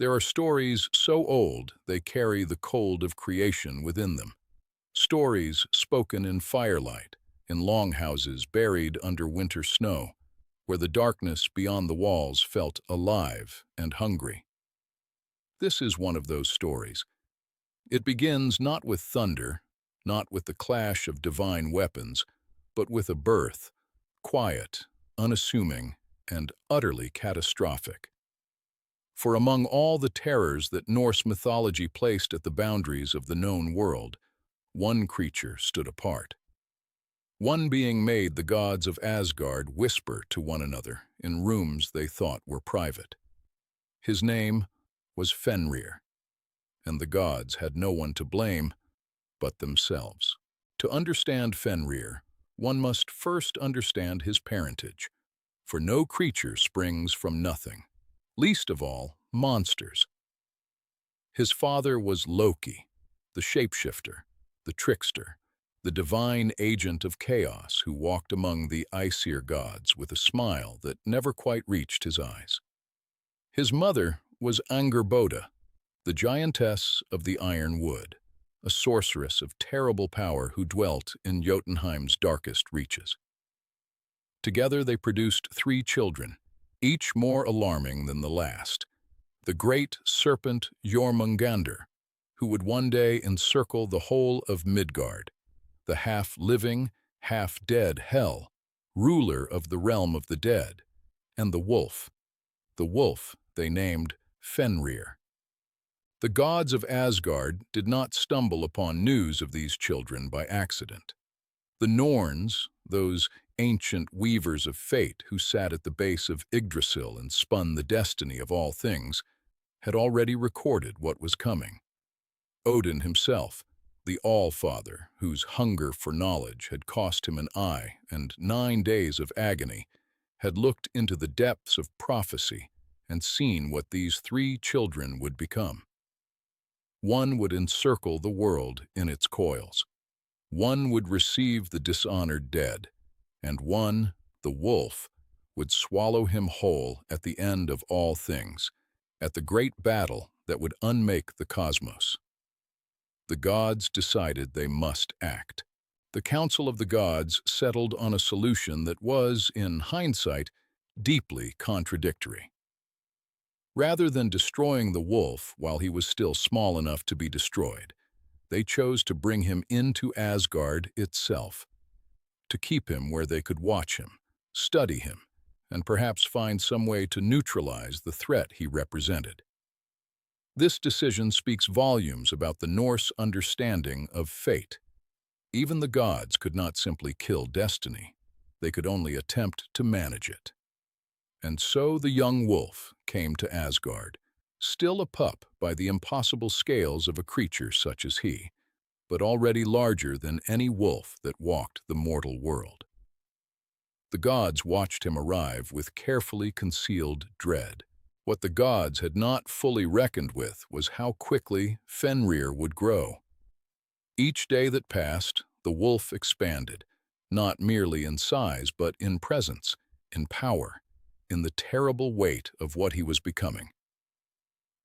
There are stories so old they carry the cold of creation within them. Stories spoken in firelight, in longhouses buried under winter snow, where the darkness beyond the walls felt alive and hungry. This is one of those stories. It begins not with thunder, not with the clash of divine weapons, but with a birth, quiet, unassuming, and utterly catastrophic. For among all the terrors that Norse mythology placed at the boundaries of the known world, one creature stood apart. One being made the gods of Asgard whisper to one another in rooms they thought were private. His name was Fenrir, and the gods had no one to blame but themselves. To understand Fenrir, one must first understand his parentage, for no creature springs from nothing, least of all monsters. His father was Loki, the shapeshifter, the trickster, the divine agent of chaos who walked among the Aesir gods with a smile that never quite reached his eyes. His mother was Angerboda, the giantess of the Iron Wood, a sorceress of terrible power who dwelt in Jotunheim's darkest reaches. Together they produced 3 children, each more alarming than the last. The great serpent Jormungandr, who would one day encircle the whole of Midgard, the half-living, half-dead Hel, ruler of the realm of the dead, and the wolf they named Fenrir. The gods of Asgard did not stumble upon news of these children by accident. The Norns, those ancient weavers of fate who sat at the base of Yggdrasil and spun the destiny of all things, had already recorded what was coming. Odin himself, the All-Father, whose hunger for knowledge had cost him an eye and 9 days of agony, had looked into the depths of prophecy and seen what these 3 children would become. One would encircle the world in its coils. One would receive the dishonored dead, and one, the wolf, would swallow him whole at the end of all things, at the great battle that would unmake the cosmos. The gods decided they must act. The Council of the Gods settled on a solution that was, in hindsight, deeply contradictory. Rather than destroying the wolf while he was still small enough to be destroyed, they chose to bring him into Asgard itself, to keep him where they could watch him, study him, and perhaps find some way to neutralize the threat he represented. This decision speaks volumes about the Norse understanding of fate. Even the gods could not simply kill destiny. They could only attempt to manage it. And so the young wolf came to Asgard, still a pup by the impossible scales of a creature such as he, but already larger than any wolf that walked the mortal world. The gods watched him arrive with carefully concealed dread. What the gods had not fully reckoned with was how quickly Fenrir would grow. Each day that passed, the wolf expanded, not merely in size but in presence, in power, in the terrible weight of what he was becoming.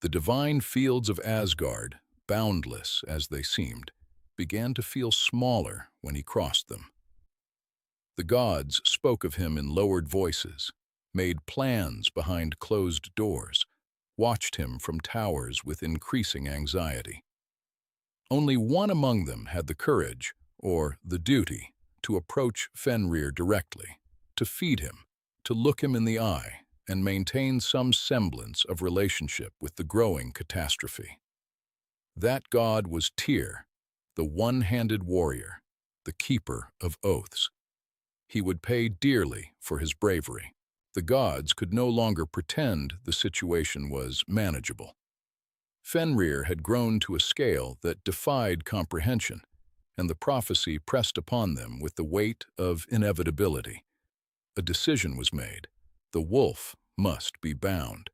The divine fields of Asgard, boundless as they seemed, began to feel smaller when he crossed them. The gods spoke of him in lowered voices, made plans behind closed doors, watched him from towers with increasing anxiety. Only one among them had the courage, or the duty, to approach Fenrir directly, to feed him, to look him in the eye, and maintain some semblance of relationship with the growing catastrophe. That god was Tyr, the one-handed warrior, the keeper of oaths. He would pay dearly for his bravery. The gods could no longer pretend the situation was manageable. Fenrir had grown to a scale that defied comprehension, and the prophecy pressed upon them with the weight of inevitability. A decision was made. The wolf must be bound.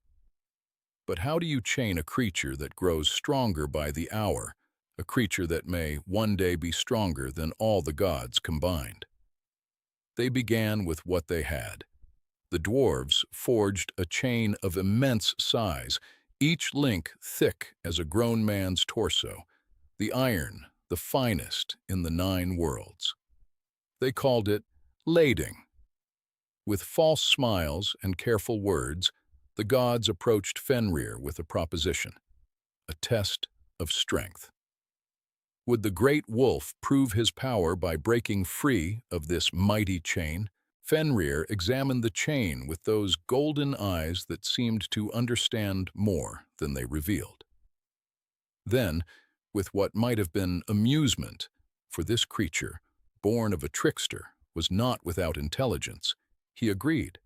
But how do you chain a creature that grows stronger by the hour, a creature that may one day be stronger than all the gods combined? They began with what they had. The dwarves forged a chain of immense size, each link thick as a grown man's torso, the iron, the finest in the 9 worlds. They called it lading. With false smiles and careful words, the gods approached Fenrir with a proposition, a test of strength. Would the great wolf prove his power by breaking free of this mighty chain? Fenrir examined the chain with those golden eyes that seemed to understand more than they revealed. Then, with what might have been amusement, for this creature, born of a trickster, was not without intelligence, he agreed.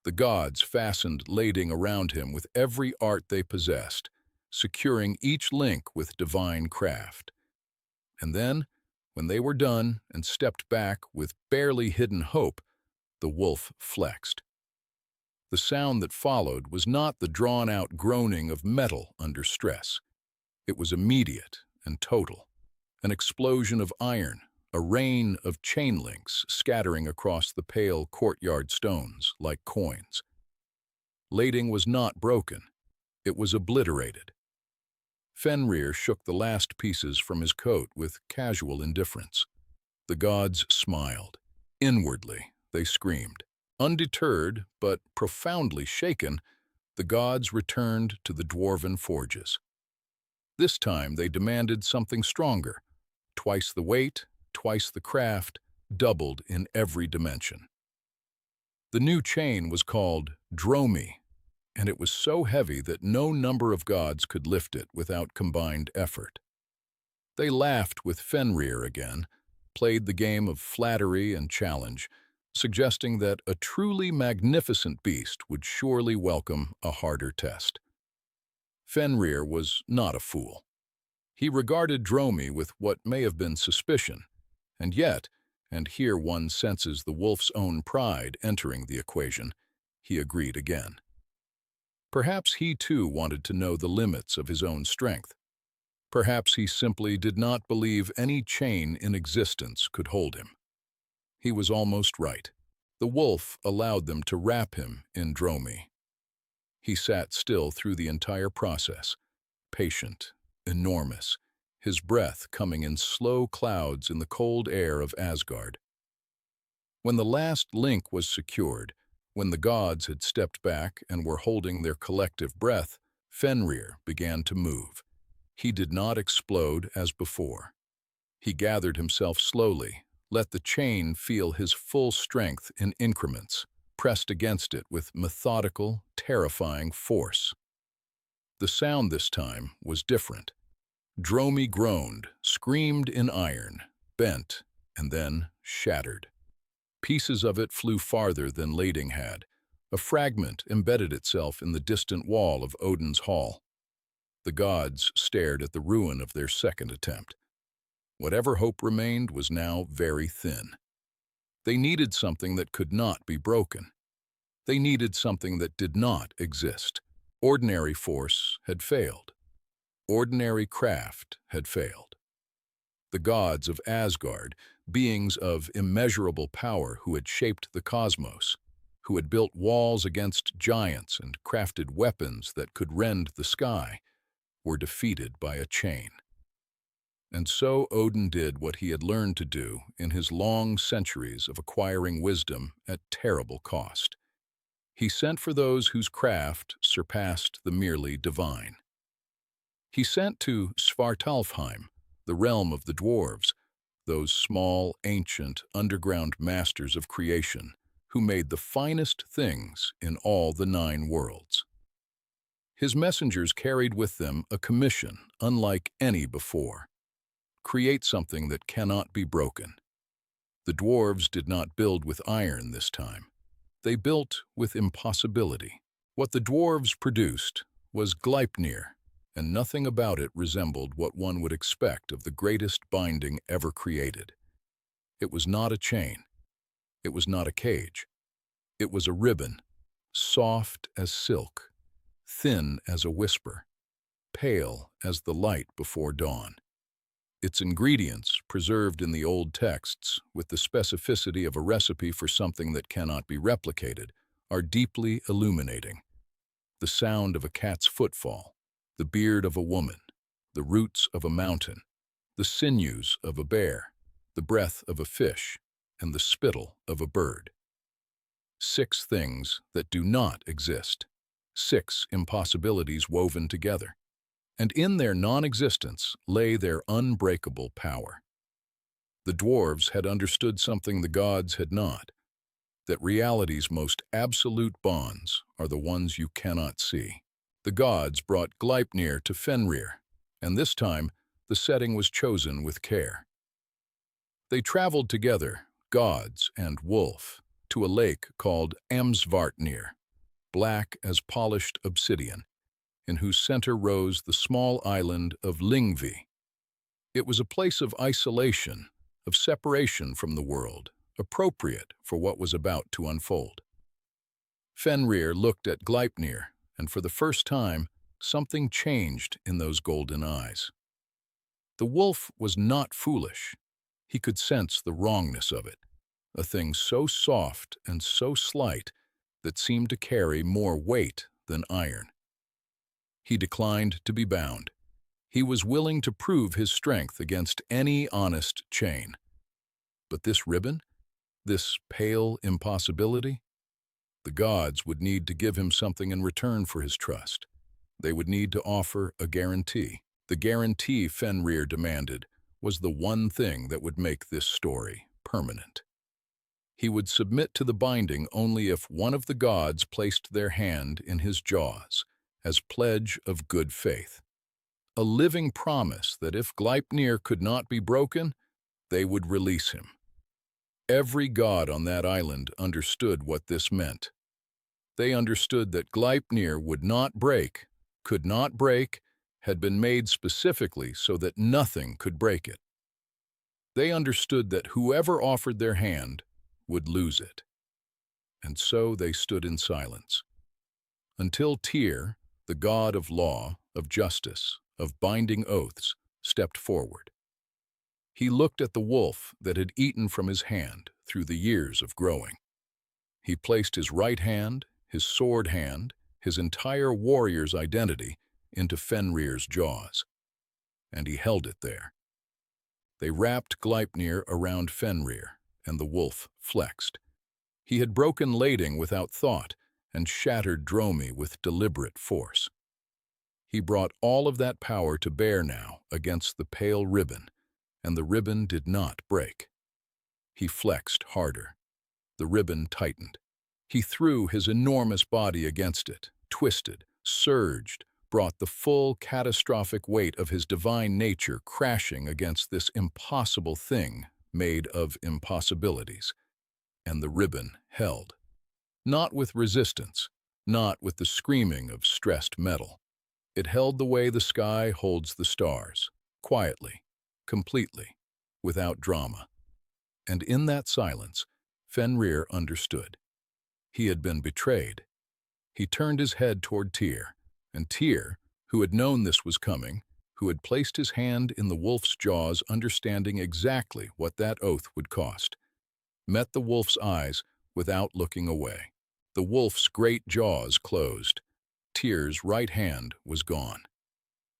The gods fastened lading around him with every art they possessed, securing each link with divine craft. And then, when they were done and stepped back with barely hidden hope, the wolf flexed. The sound that followed was not the drawn-out groaning of metal under stress. It was immediate and total, an explosion of iron, a rain of chain links scattering across the pale courtyard stones like coins. Lading was not broken, it was obliterated. Fenrir shook the last pieces from his coat with casual indifference. The gods smiled. Inwardly, they screamed. Undeterred, but profoundly shaken, the gods returned to the dwarven forges. This time they demanded something stronger. Twice the weight, twice the craft, doubled in every dimension. The new chain was called Dromi, and it was so heavy that no number of gods could lift it without combined effort. They laughed with Fenrir again, played the game of flattery and challenge, suggesting that a truly magnificent beast would surely welcome a harder test. Fenrir was not a fool. He regarded Dromi with what may have been suspicion, and yet, and here one senses the wolf's own pride entering the equation, he agreed again. Perhaps he too wanted to know the limits of his own strength. Perhaps he simply did not believe any chain in existence could hold him. He was almost right. The wolf allowed them to wrap him in Dromi. He sat still through the entire process, patient, enormous, his breath coming in slow clouds in the cold air of Asgard. When the last link was secured, when the gods had stepped back and were holding their collective breath, Fenrir began to move. He did not explode as before. He gathered himself slowly, let the chain feel his full strength in increments, pressed against it with methodical, terrifying force. The sound this time was different. Dromi groaned, screamed in iron, bent, and then shattered. Pieces of it flew farther than lading had. A fragment embedded itself in the distant wall of Odin's hall. The gods stared at the ruin of their second attempt. Whatever hope remained was now very thin. They needed something that could not be broken. They needed something that did not exist. Ordinary force had failed. Ordinary craft had failed. The gods of Asgard, beings of immeasurable power who had shaped the cosmos, who had built walls against giants and crafted weapons that could rend the sky, were defeated by a chain. And so Odin did what he had learned to do in his long centuries of acquiring wisdom at terrible cost. He sent for those whose craft surpassed the merely divine. He sent to Svartalfheim, the realm of the dwarves, those small, ancient, underground masters of creation who made the finest things in all the 9 worlds. His messengers carried with them a commission unlike any before. Create something that cannot be broken. The dwarves did not build with iron this time. They built with impossibility. What the dwarves produced was Gleipnir, and nothing about it resembled what one would expect of the greatest binding ever created. It was not a chain. It was not a cage. It was a ribbon, soft as silk, thin as a whisper, pale as the light before dawn. Its ingredients, preserved in the old texts with the specificity of a recipe for something that cannot be replicated, are deeply illuminating. the sound of a cat's footfall, the beard of a woman, the roots of a mountain, the sinews of a bear, the breath of a fish, and the spittle of a bird. 6 things that do not exist. 6 impossibilities woven together. And in their non-existence lay their unbreakable power. The dwarves had understood something the gods had not, that reality's most absolute bonds are the ones you cannot see. The gods brought Gleipnir to Fenrir, and this time the setting was chosen with care. They traveled together, gods and wolf, to a lake called Amsvartnir, black as polished obsidian, in whose center rose the small island of Lyngvi. It was a place of isolation, of separation from the world, appropriate for what was about to unfold. Fenrir looked at Gleipnir, and for the first time, something changed in those golden eyes. The wolf was not foolish. He could sense the wrongness of it, a thing so soft and so slight that seemed to carry more weight than iron. He declined to be bound. He was willing to prove his strength against any honest chain. But this ribbon, this pale impossibility, the gods would need to give him something in return for his trust. They would need to offer a guarantee. The guarantee Fenrir demanded was the one thing that would make this story permanent. He would submit to the binding only if one of the gods placed their hand in his jaws as pledge of good faith. A living promise that if Gleipnir could not be broken, they would release him. Every god on that island understood what this meant. They understood that Gleipnir would not break, could not break, had been made specifically so that nothing could break it. They understood that whoever offered their hand would lose it. And so they stood in silence. Until Tyr, the god of law, of justice, of binding oaths, stepped forward. He looked at the wolf that had eaten from his hand through the years of growing. He placed his right hand, his sword hand, his entire warrior's identity into Fenrir's jaws, and he held it there. They wrapped Gleipnir around Fenrir, and the wolf flexed. He had broken lading without thought and shattered Dromi with deliberate force. He brought all of that power to bear now against the pale ribbon, and the ribbon did not break. He flexed harder. The ribbon tightened. He threw his enormous body against it, twisted, surged, brought the full catastrophic weight of his divine nature crashing against this impossible thing made of impossibilities. And the ribbon held. Not with resistance, not with the screaming of stressed metal. It held the way the sky holds the stars, quietly, completely, without drama. And in that silence, Fenrir understood. He had been betrayed. He turned his head toward Tyr, and Tyr, who had known this was coming, who had placed his hand in the wolf's jaws, understanding exactly what that oath would cost, met the wolf's eyes without looking away. The wolf's great jaws closed. Tyr's right hand was gone.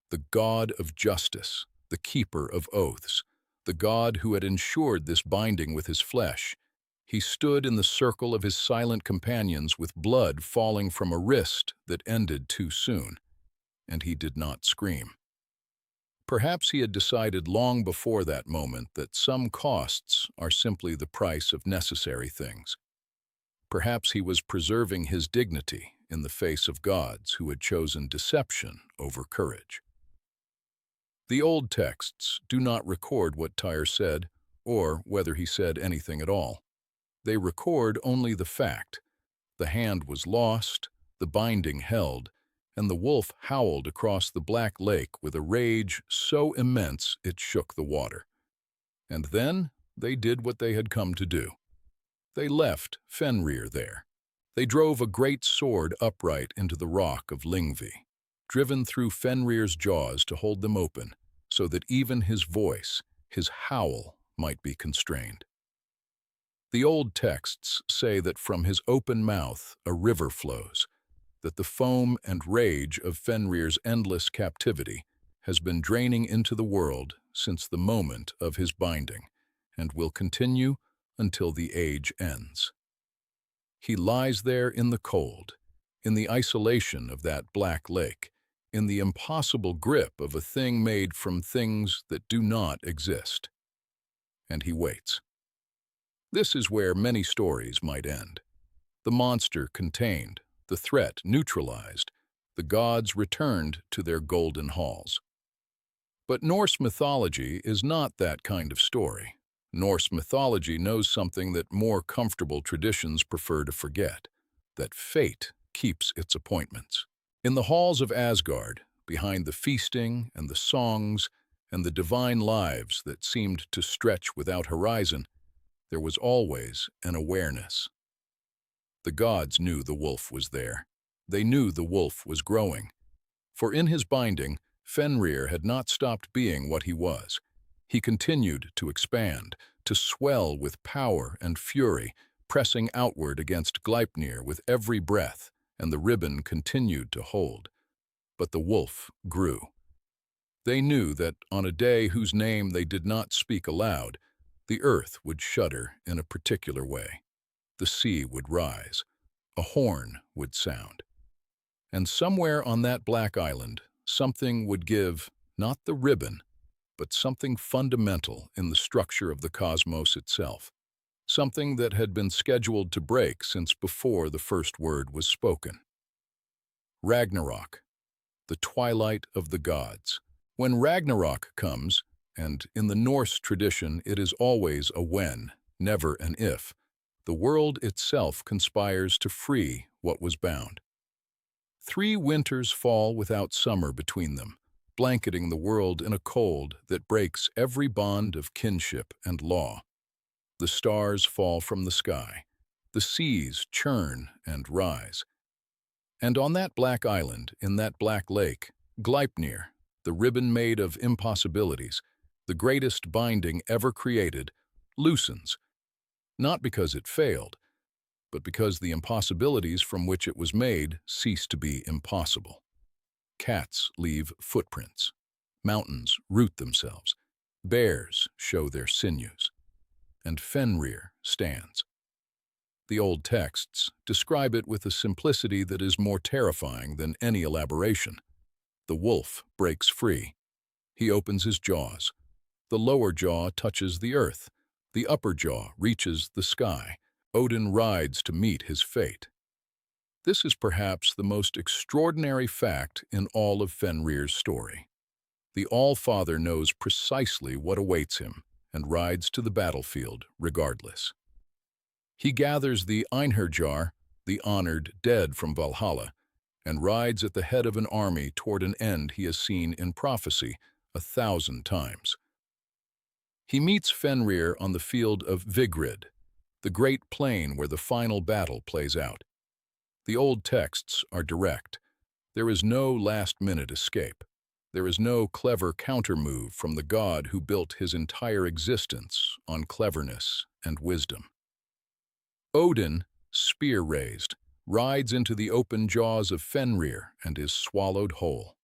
The god of justice, the keeper of oaths, the god who had ensured this binding with his flesh, he stood in the circle of his silent companions with blood falling from a wrist that ended too soon, and he did not scream. Perhaps he had decided long before that moment that some costs are simply the price of necessary things. Perhaps he was preserving his dignity in the face of gods who had chosen deception over courage. The old texts do not record what Tyr said, or whether he said anything at all. They record only the fact. The hand was lost, the binding held, and the wolf howled across the black lake with a rage so immense it shook the water. And then they did what they had come to do. They left Fenrir there. They drove a great sword upright into the rock of Lyngvi, driven through Fenrir's jaws to hold them open, so that even his voice, his howl, might be constrained. The old texts say that from his open mouth a river flows, that the foam and rage of Fenrir's endless captivity has been draining into the world since the moment of his binding, and will continue until the age ends. He lies there in the cold, in the isolation of that black lake, in the impossible grip of a thing made from things that do not exist. And he waits. This is where many stories might end. The monster contained, the threat neutralized, the gods returned to their golden halls. But Norse mythology is not that kind of story. Norse mythology knows something that more comfortable traditions prefer to forget, that fate keeps its appointments. In the halls of Asgard, behind the feasting and the songs and the divine lives that seemed to stretch without horizon, there was always an awareness. The gods knew the wolf was there. They knew the wolf was growing. For in his binding, Fenrir had not stopped being what he was. He continued to expand, to swell with power and fury, pressing outward against Gleipnir with every breath, and the ribbon continued to hold. But the wolf grew. They knew that on a day whose name they did not speak aloud, the earth would shudder in a particular way. The sea would rise. A horn would sound. And somewhere on that black island, something would give, not the ribbon, but something fundamental in the structure of the cosmos itself, something that had been scheduled to break since before the first word was spoken. Ragnarok, the twilight of the gods. When Ragnarok comes, and in the Norse tradition it is always a when, never an if, the world itself conspires to free what was bound. 3 winters fall without summer between them, blanketing the world in a cold that breaks every bond of kinship and law. The stars fall from the sky. The seas churn and rise. And on that black island, in that black lake, Gleipnir, the ribbon made of impossibilities, the greatest binding ever created, loosens, not because it failed, but because the impossibilities from which it was made cease to be impossible. Cats leave footprints. Mountains root themselves. Bears show their sinews. And Fenrir stands. The old texts describe it with a simplicity that is more terrifying than any elaboration. The wolf breaks free. He opens his jaws. The lower jaw touches the earth. The upper jaw reaches the sky. Odin rides to meet his fate. This is perhaps the most extraordinary fact in all of Fenrir's story. The All-Father knows precisely what awaits him and rides to the battlefield regardless. He gathers the Einherjar, the honored dead from Valhalla, and rides at the head of an army toward an end he has seen in prophecy 1,000 times. He meets Fenrir on the field of Vigrid, the great plain where the final battle plays out. The old texts are direct. There is no last-minute escape. There is no clever counter-move from the god who built his entire existence on cleverness and wisdom. Odin, spear raised, rides into the open jaws of Fenrir and is swallowed whole.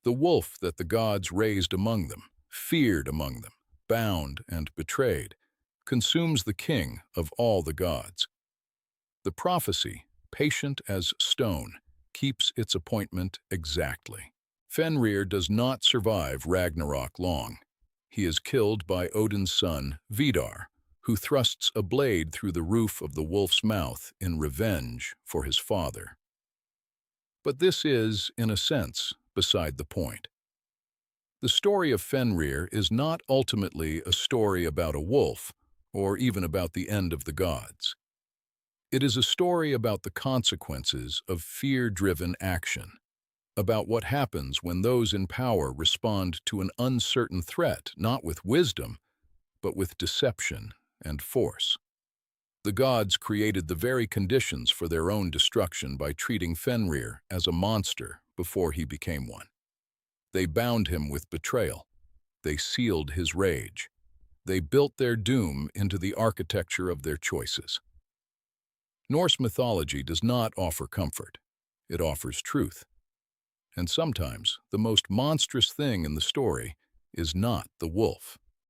The wolf that the gods raised among them, feared among them, bound and betrayed, consumes the king of all the gods. The prophecy, patient as stone, keeps its appointment exactly. Fenrir does not survive Ragnarok long. He is killed by Odin's son, Vidar, who thrusts a blade through the roof of the wolf's mouth in revenge for his father. But this is, in a sense, beside the point. The story of Fenrir is not ultimately a story about a wolf, or even about the end of the gods. It is a story about the consequences of fear-driven action, about what happens when those in power respond to an uncertain threat not with wisdom, but with deception and force. The gods created the very conditions for their own destruction by treating Fenrir as a monster before he became one. They bound him with betrayal. They sealed his rage. They built their doom into the architecture of their choices. Norse mythology does not offer comfort. it offers truth. And sometimes, the most monstrous thing in the story is not the wolf.